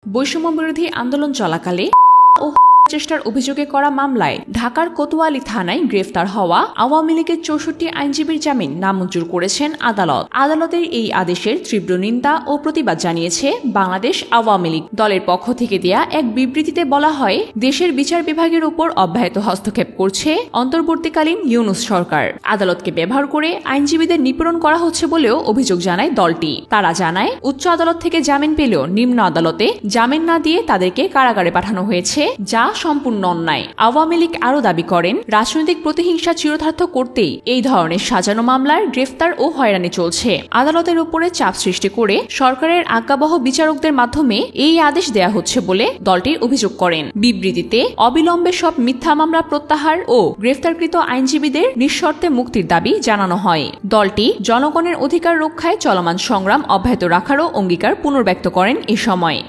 বৈষম্যবিরোধী আন্দোলন চলাকালে ও চেষ্টার অভিযোগে করা মামলায় ঢাকার কোতোয়ালি থানায় গ্রেফতার হওয়া আওয়ামী লীগের ৬৪ আইনজীবীর জামিন নামঞ্জুর করেছেন আদালত। আদালতের এই আদেশের তীব্র নিন্দা ও প্রতিবাদ জানিয়েছে বাংলাদেশ আওয়ামী লীগ দলের পক্ষ থেকে দেয়া এক বিবৃতিতে বলা হয়, দেশের বিচার বিভাগের উপর অব্যাহত হস্তক্ষেপ করছে অন্তর্বর্তীকালীন ইউনূস সরকার। আদালতকে ব্যবহার করে আইনজীবীদের নিপীড়ন করা হচ্ছে বলেও অভিযোগ জানায় দলটি। তারা জানায়, উচ্চ আদালত থেকে জামিন পেলেও নিম্ন আদালতে জামিন না দিয়ে তাদেরকে কারাগারে পাঠানো হয়েছে, যা সম্পূর্ণ অন্যায়। আওয়ামী লীগ আরও দাবি করেন, রাজনৈতিক প্রতিহিংসা চিরস্থায়ী করতেই এই ধরনের সাজানো মামলার গ্রেফতার ও হয়রানি চলছে। আদালতের উপরে চাপ সৃষ্টি করে সরকারের আজ্ঞাবহ বিচারকদের মাধ্যমে এই আদেশ দেয়া হচ্ছে বলে দলটি অভিযোগ করেন। বিবৃতিতে অবিলম্বে সব মিথ্যা মামলা প্রত্যাহার ও গ্রেফতারকৃত আইনজীবীদের নিঃশর্তে মুক্তির দাবি জানানো হয়। দলটি জনগণের অধিকার রক্ষায় চলমান সংগ্রাম অব্যাহত রাখারও অঙ্গীকার পুনর্ব্যক্ত করেন এ সময়।